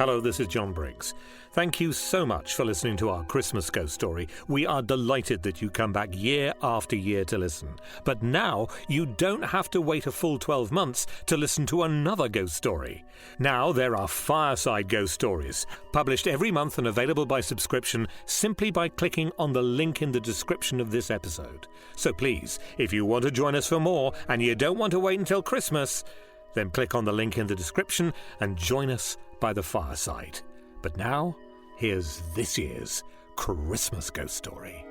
Hello, this is John Briggs. Thank you so much for listening to our Christmas ghost story. We are delighted that you come back year after year to listen. But now you don't have to wait a full 12 months to listen to another ghost story. Now there are fireside ghost stories, published every month and available by subscription simply by clicking on the link in the description of this episode. So please, if you want to join us for more and you don't want to wait until Christmas, then click on the link in the description and join us by the fireside. But now, here's this year's Christmas ghost story.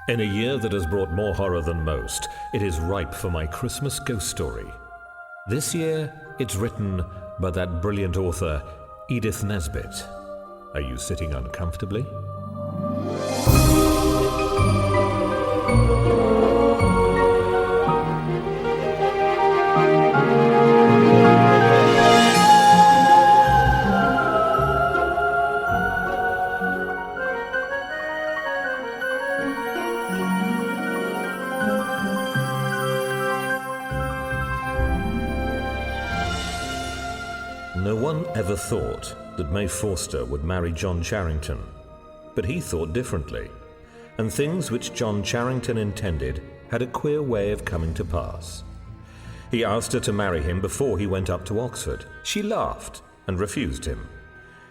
In a year that has brought more horror than most, it is ripe for my Christmas ghost story. This year, it's written by that brilliant author, Edith Nesbitt. Are you sitting uncomfortably? No one ever thought that May Forster would marry John Charrington, but he thought differently, and things which John Charrington intended had a queer way of coming to pass. He asked her to marry him before he went up to Oxford. She laughed and refused him.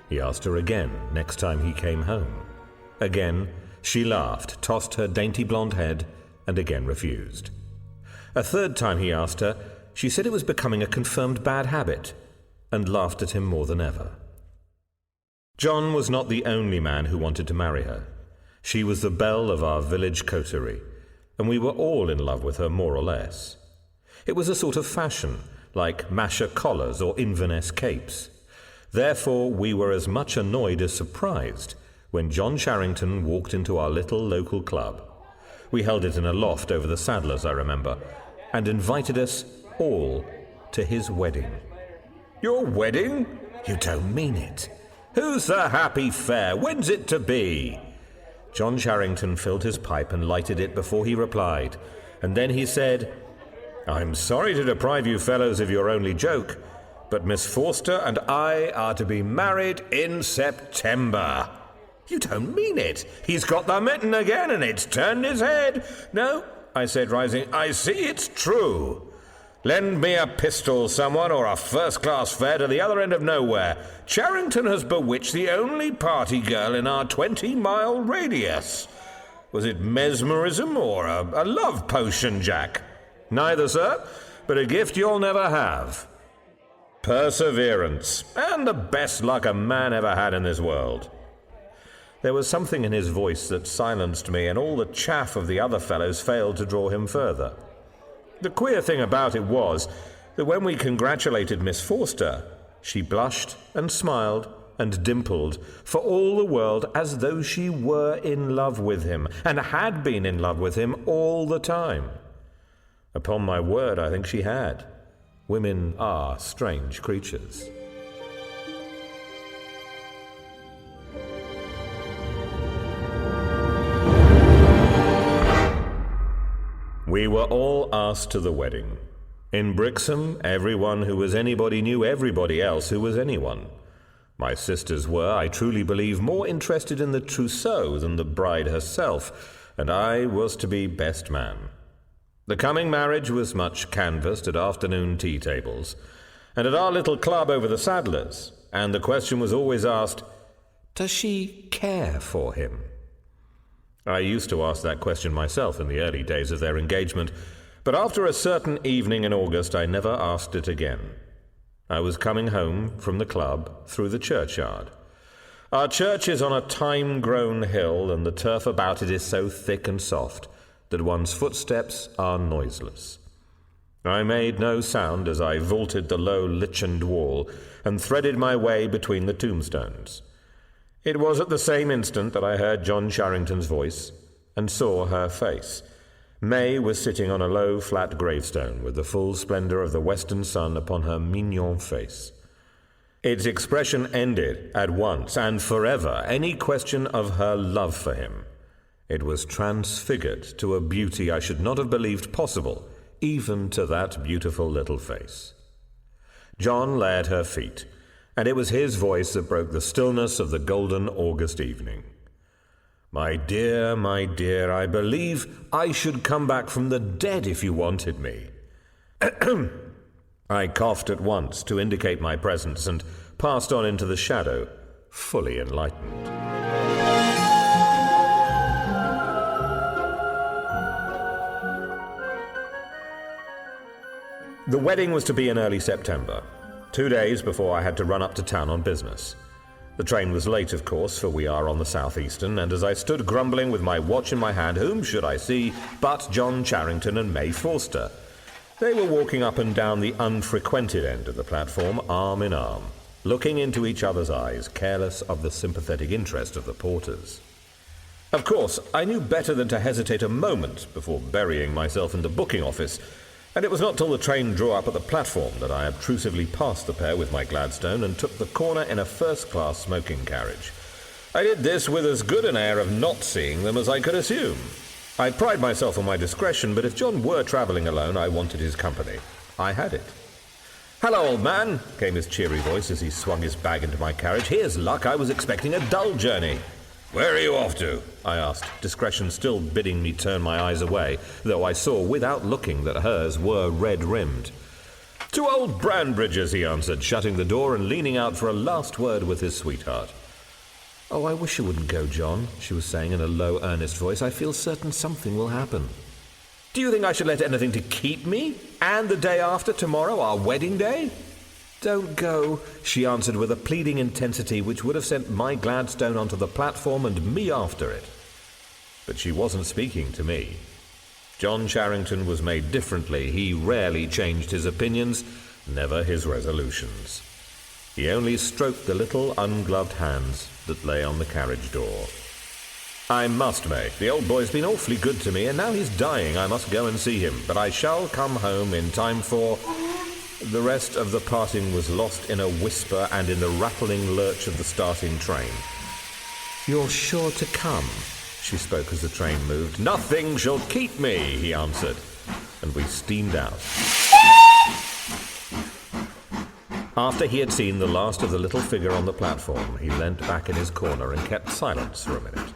He asked her again next time he came home. Again, she laughed, tossed her dainty blonde head, and again refused. A third time he asked her, she said it was becoming a confirmed bad habit, and laughed at him more than ever. John was not the only man who wanted to marry her. She was the belle of our village coterie, and we were all in love with her more or less. It was a sort of fashion, like Masher collars or Inverness capes. Therefore we were as much annoyed as surprised when John Charrington walked into our little local club. We held it in a loft over the Saddlers, I remember, and invited us all to his wedding. Your wedding? You don't mean it. Who's the happy fair? When's it to be? John Charrington filled his pipe and lighted it before he replied, and then he said, I'm sorry to deprive you fellows of your only joke, but Miss Forster and I are to be married in September. You don't mean it. He's got the mitten again and it's turned his head. No, I said, rising, I see it's true. Lend me a pistol, someone, or a first-class fare to the other end of nowhere. Charrington has bewitched the only party girl in our 20-mile radius. Was it mesmerism or a love potion, Jack? Neither, sir, but a gift you'll never have. Perseverance, and the best luck a man ever had in this world. There was something in his voice that silenced me, and all the chaff of the other fellows failed to draw him further. The queer thing about it was that when we congratulated Miss Forster, she blushed and smiled and dimpled for all the world as though she were in love with him and had been in love with him all the time. Upon my word, I think she had. Women are strange creatures. We were all asked to the wedding. In Grue-some, everyone who was anybody knew everybody else who was anyone. My sisters were, I truly believe, more interested in the trousseau than the bride herself, and I was to be best man. The coming marriage was much canvassed at afternoon tea tables, and at our little club over the Saddlers, and the question was always asked, does she care for him? I used to ask that question myself in the early days of their engagement, but after a certain evening in August I never asked it again. I was coming home from the club through the churchyard. Our church is on a time-grown hill, and the turf about it is so thick and soft that one's footsteps are noiseless. I made no sound as I vaulted the low lichened wall and threaded my way between the tombstones. It was at the same instant that I heard John Charrington's voice and saw her face. May was sitting on a low, flat gravestone with the full splendor of the western sun upon her mignon face. Its expression ended at once and forever any question of her love for him. It was transfigured to a beauty I should not have believed possible, even to that beautiful little face. John lay at her feet, and it was his voice that broke the stillness of the golden August evening. My dear, I believe I should come back from the dead if you wanted me." I coughed at once to indicate my presence and passed on into the shadow, fully enlightened. The wedding was to be in early September, 2 days before I had to run up to town on business. The train was late, of course, for we are on the Southeastern, and as I stood grumbling with my watch in my hand, whom should I see but John Charrington and May Forster? They were walking up and down the unfrequented end of the platform, arm in arm, looking into each other's eyes, careless of the sympathetic interest of the porters. Of course, I knew better than to hesitate a moment before burying myself in the booking office, and it was not till the train drew up at the platform that I obtrusively passed the pair with my Gladstone and took the corner in a first-class smoking carriage. I did this with as good an air of not seeing them as I could assume. I pride myself on my discretion, but if John were travelling alone, I wanted his company. I had it. "Hello, old man," came his cheery voice as he swung his bag into my carriage. "Here's luck. I was expecting a dull journey." "Where are you off to?" I asked, discretion still bidding me turn my eyes away, though I saw without looking that hers were red-rimmed. "To old Branbridge's," he answered, shutting the door and leaning out for a last word with his sweetheart. "Oh, I wish you wouldn't go, John," she was saying in a low, earnest voice. "I feel certain something will happen." "Do you think I should let anything to keep me? And the day after tomorrow, our wedding day?" "Don't go," she answered with a pleading intensity which would have sent my Gladstone onto the platform and me after it. But she wasn't speaking to me. John Charrington was made differently. He rarely changed his opinions, never his resolutions. He only stroked the little ungloved hands that lay on the carriage door. "I must, May. The old boy's been awfully good to me, and now he's dying I must go and see him. But I shall come home in time for—" The rest of the parting was lost in a whisper and in the rattling lurch of the starting train. "You're sure to come?" she spoke as the train moved. "Nothing shall keep me," he answered, and we steamed out. After he had seen the last of the little figure on the platform, he leant back in his corner and kept silence for a minute.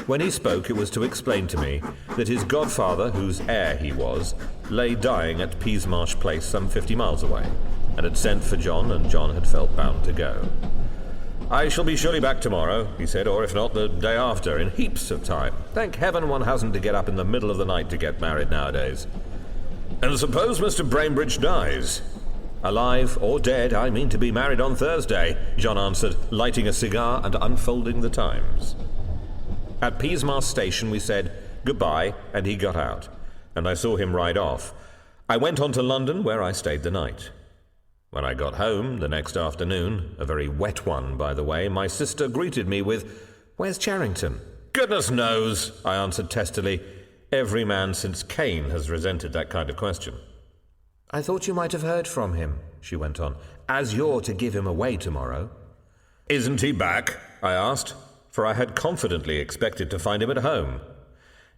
When he spoke, it was to explain to me that his godfather, whose heir he was, lay dying at Peasmarsh Place some 50 miles away, and had sent for John, and John had felt bound to go. "I shall be surely back tomorrow," he said, "or if not, the day after, in heaps of time. Thank heaven one hasn't to get up in the middle of the night to get married nowadays." "And suppose Mr. Brainbridge dies?" "Alive or dead, I mean to be married on Thursday," John answered, lighting a cigar and unfolding the Times. At Peasmarsh Station we said goodbye, and he got out, and I saw him ride off. I went on to London, where I stayed the night. When I got home the next afternoon, a very wet one, by the way, my sister greeted me with, "Where's Charrington?" "Goodness knows," I answered testily. Every man since Cain has resented that kind of question. "I thought you might have heard from him," she went on, "as you're to give him away tomorrow." "Isn't he back?" I asked, for I had confidently expected to find him at home.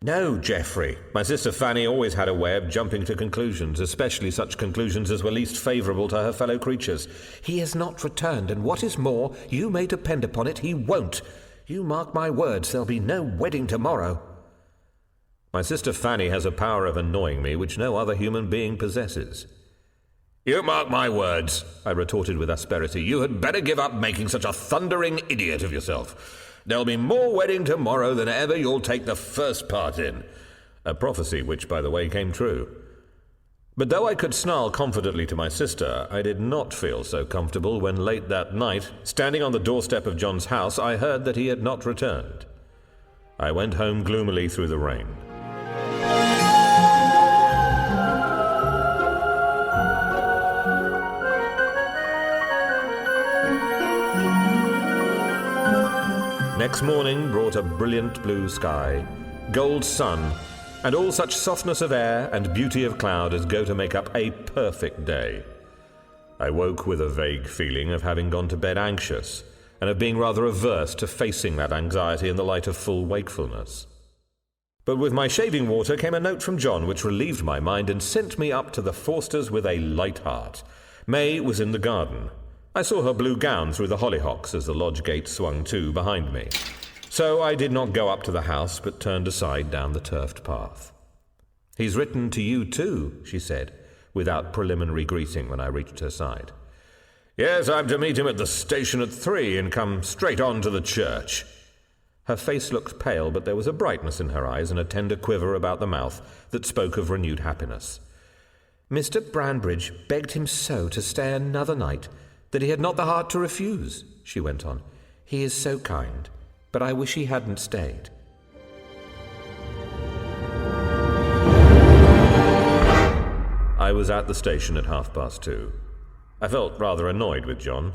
"No, Geoffrey." My sister Fanny always had a way of jumping to conclusions, especially such conclusions as were least favourable to her fellow creatures. "He has not returned, and what is more, you may depend upon it, he won't. You mark my words, there'll be no wedding tomorrow." My sister Fanny has a power of annoying me which no other human being possesses. "You mark my words," I retorted with asperity. "You had better give up making such a thundering idiot of yourself. There'll be more wedding tomorrow than ever you'll take the first part in." A prophecy which, by the way, came true. But though I could snarl confidently to my sister, I did not feel so comfortable when late that night, standing on the doorstep of John's house, I heard that he had not returned. I went home gloomily through the rain. Next morning brought a brilliant blue sky, gold sun, and all such softness of air and beauty of cloud as go to make up a perfect day. I woke with a vague feeling of having gone to bed anxious, and of being rather averse to facing that anxiety in the light of full wakefulness. But with my shaving water came a note from John which relieved my mind and sent me up to the Forsters with a light heart. May was in the garden. I saw her blue gown through the hollyhocks as the lodge gate swung to behind me. So I did not go up to the house, but turned aside down the turfed path. "He's written to you too," she said, without preliminary greeting when I reached her side. "Yes, I'm to meet him at the station at 3 and come straight on to the church." Her face looked pale, but there was a brightness in her eyes and a tender quiver about the mouth that spoke of renewed happiness. "Mr. Branbridge begged him so to stay another night that he had not the heart to refuse," she went on. "He is so kind, but I wish he hadn't stayed." I was at the station at 2:30. I felt rather annoyed with John.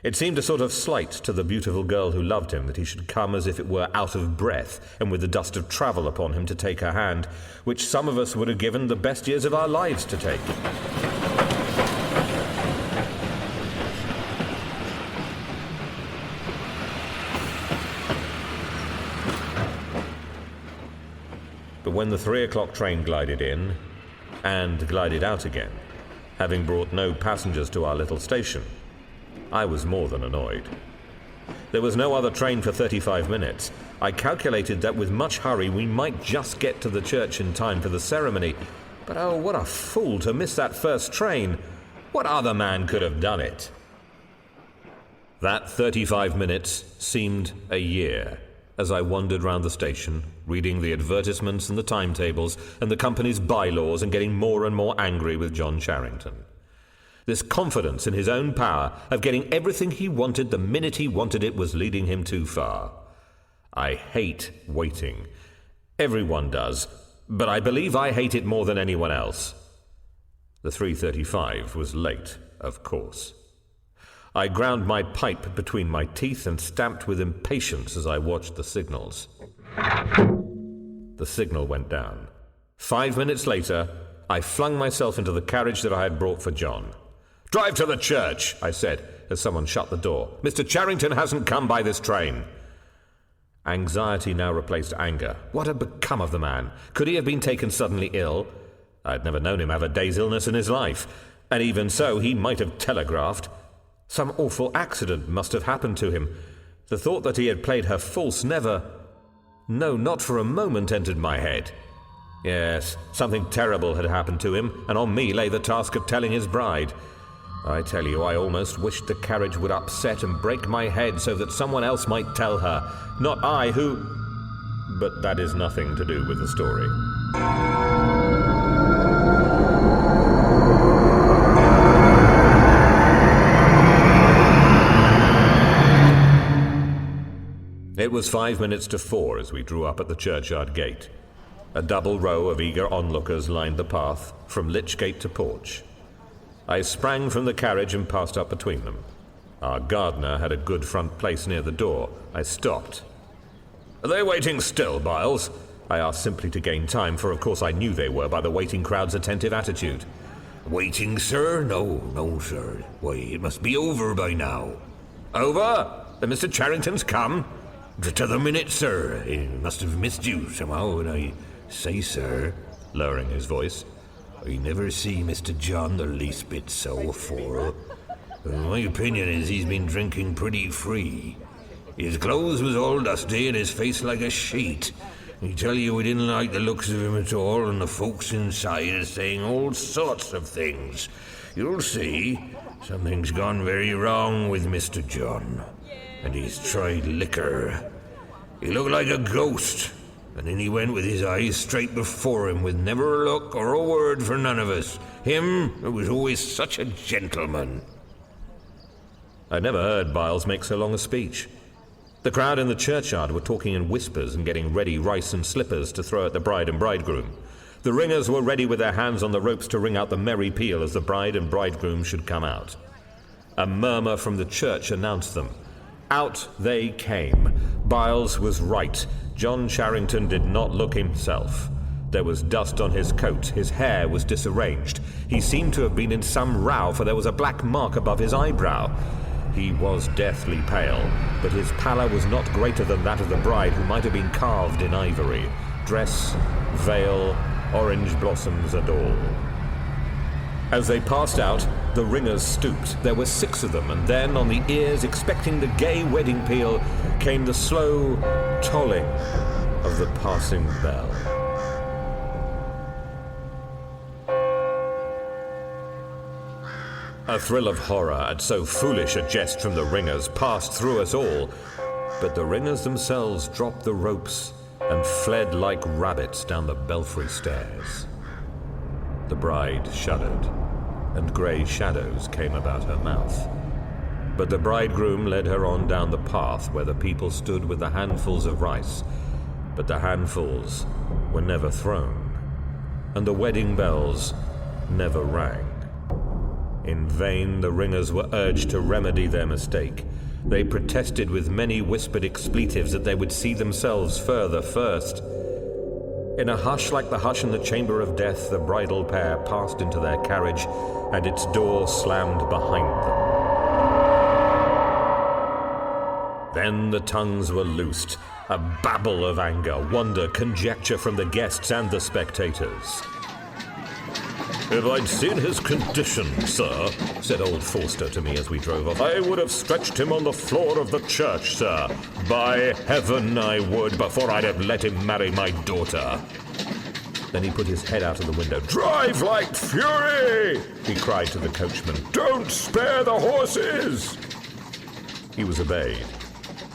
It seemed a sort of slight to the beautiful girl who loved him that he should come as if it were out of breath and with the dust of travel upon him to take her hand, which some of us would have given the best years of our lives to take. But when the 3 o'clock train glided in and glided out again, having brought no passengers to our little station, I was more than annoyed. There was no other train for 35 minutes. I calculated that with much hurry we might just get to the church in time for the ceremony, but oh, what a fool to miss that first train! What other man could have done it? That 35 minutes seemed a year as I wandered round the station, reading the advertisements and the timetables and the company's bylaws and getting more and more angry with John Charrington. This confidence in his own power of getting everything he wanted the minute he wanted it was leading him too far. I hate waiting. Everyone does, but I believe I hate it more than anyone else. The 3:35 was late, of course. I ground my pipe between my teeth and stamped with impatience as I watched the signals. The signal went down. 5 minutes later, I flung myself into the carriage that I had brought for John. "Drive to the church," I said, as someone shut the door. "Mr. Charrington hasn't come by this train." Anxiety now replaced anger. What had become of the man? Could he have been taken suddenly ill? I had never known him have a day's illness in his life, and even so he might have telegraphed. Some awful accident must have happened to him. The thought that he had played her false no, not for a moment entered my head. Yes, something terrible had happened to him, and on me lay the task of telling his bride. I tell you, I almost wished the carriage would upset and break my head so that someone else might tell her, not I who... But that is nothing to do with the story. It was 5 minutes to 4 as we drew up at the churchyard gate. A double row of eager onlookers lined the path from lich gate to porch. I sprang from the carriage and passed up between them. Our gardener had a good front place near the door. I stopped. "Are they waiting still, Biles?" I asked simply to gain time, for of course I knew they were by the waiting crowd's attentive attitude. "Waiting, sir? No, sir. Why, it must be over by now." "Over? Then Mr. Charrington's come?" "To the minute, sir. He must have missed you somehow, and I say, sir," lowering his voice, "I never see Mr. John the least bit so afore. My opinion is he's been drinking pretty free. His clothes was all dusty and his face like a sheet. I tell you, we didn't like the looks of him at all, and the folks inside are saying all sorts of things. You'll see, something's gone very wrong with Mr. John, and he's tried liquor. He looked like a ghost, and then he went with his eyes straight before him with never a look or a word for none of us. Him, who was always such a gentleman." I never heard Biles make so long a speech. The crowd in the churchyard were talking in whispers and getting ready rice and slippers to throw at the bride and bridegroom. The ringers were ready with their hands on the ropes to ring out the merry peal as the bride and bridegroom should come out. A murmur from the church announced them. Out they came. Biles was right. John Charrington did not look himself. There was dust on his coat, his hair was disarranged. He seemed to have been in some row, for there was a black mark above his eyebrow. He was deathly pale, but his pallor was not greater than that of the bride, who might have been carved in ivory. dress, veil, orange blossoms and all. As they passed out, the ringers stooped. There were 6 of them, and then on the ears, expecting the gay wedding peal, came the slow tolling of the passing bell. A thrill of horror at so foolish a jest from the ringers passed through us all, but the ringers themselves dropped the ropes and fled like rabbits down the belfry stairs. The bride shuddered, and grey shadows came about her mouth. But the bridegroom led her on down the path where the people stood with the handfuls of rice, but the handfuls were never thrown, and the wedding bells never rang. In vain the ringers were urged to remedy their mistake. They protested with many whispered expletives that they would see themselves further first. In a hush like the hush in the chamber of death, the bridal pair passed into their carriage, and its door slammed behind them. Then the tongues were loosed, a babble of anger, wonder, conjecture from the guests and the spectators. "If I'd seen his condition, sir," said old Forster to me as we drove off, "I would have stretched him on the floor of the church, sir. By heaven I would, before I'd have let him marry my daughter." Then he put his head out of the window. "Drive like fury!" he cried to the coachman. "Don't spare the horses!" He was obeyed.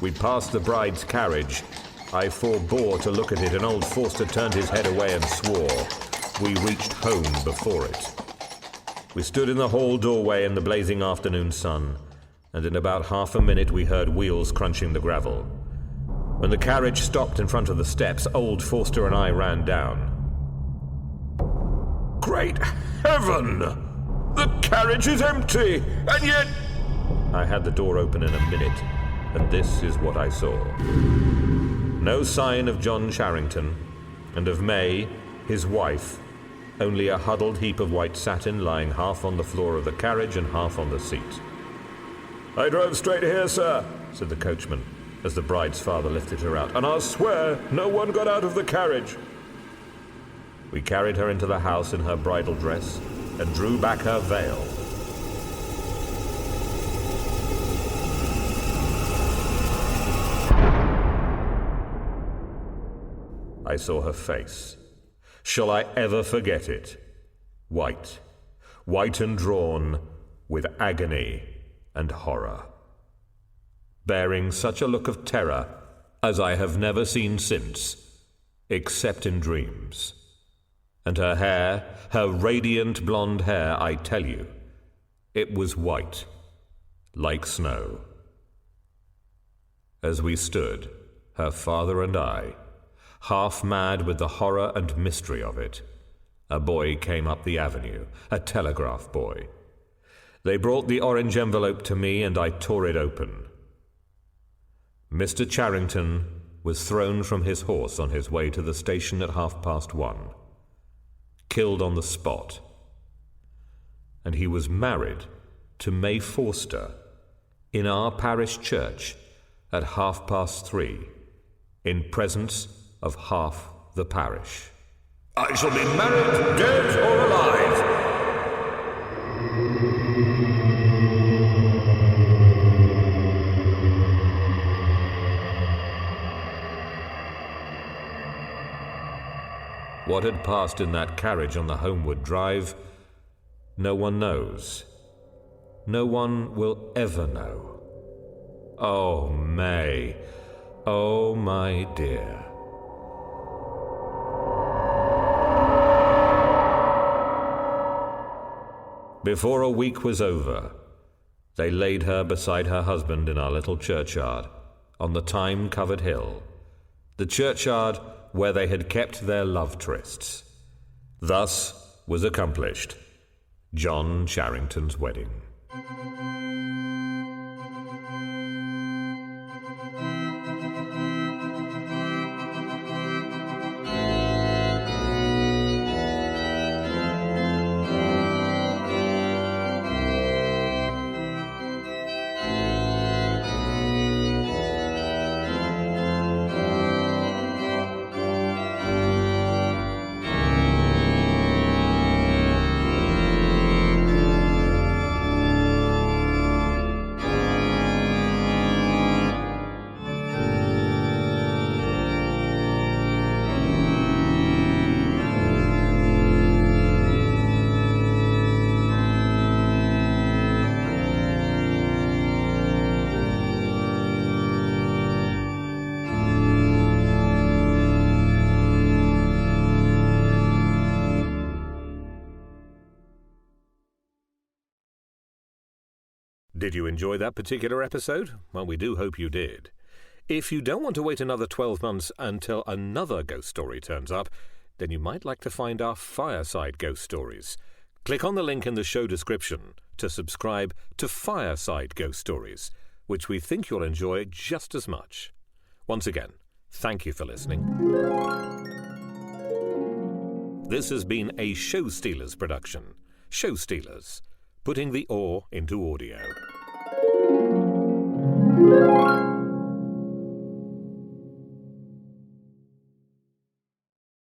We passed the bride's carriage. I forbore to look at it, and old Forster turned his head away and swore. We reached home before it. We stood in the hall doorway in the blazing afternoon sun, and in about half a minute we heard wheels crunching the gravel. When the carriage stopped in front of the steps, old Forster and I ran down. "Great heaven! The carriage is empty, and yet—" I had the door open in a minute, and this is what I saw. No sign of John Charrington, and of May, his wife. Only a huddled heap of white satin lying half on the floor of the carriage and half on the seat. "I drove straight here, sir," said the coachman, as the bride's father lifted her out, "and I'll swear no one got out of the carriage." We carried her into the house in her bridal dress and drew back her veil. I saw her face. Shall I ever forget it? White and drawn with agony and horror, bearing such a look of terror as I have never seen since, except in dreams. And her hair, her radiant blonde hair, I tell you, it was white, like snow. As we stood, her father and I, half mad with the horror and mystery of it, a boy came up the avenue, a telegraph boy. They brought the orange envelope to me, and I tore it open. Mr. Charrington was thrown from his horse on his way to the station at 1:30, killed on the spot. And he was married to May Forster in our parish church at 3:30, in presence of half the parish. "I shall be married, dead or alive." What had passed in that carriage on the homeward drive, no one knows. No one will ever know. Oh, May. Oh, my dear. Before a week was over, they laid her beside her husband in our little churchyard on the thyme-covered hill, the churchyard where they had kept their love trysts. Thus was accomplished John Charrington's wedding. Did you enjoy that particular episode? Well, we do hope you did. If you don't want to wait another 12 months until another ghost story turns up, then you might like to find our Fireside Ghost Stories. Click on the link in the show description to subscribe to Fireside Ghost Stories, which we think you'll enjoy just as much. Once again, thank you for listening. This has been a Show Stealers production. Show Stealers, putting the awe into audio.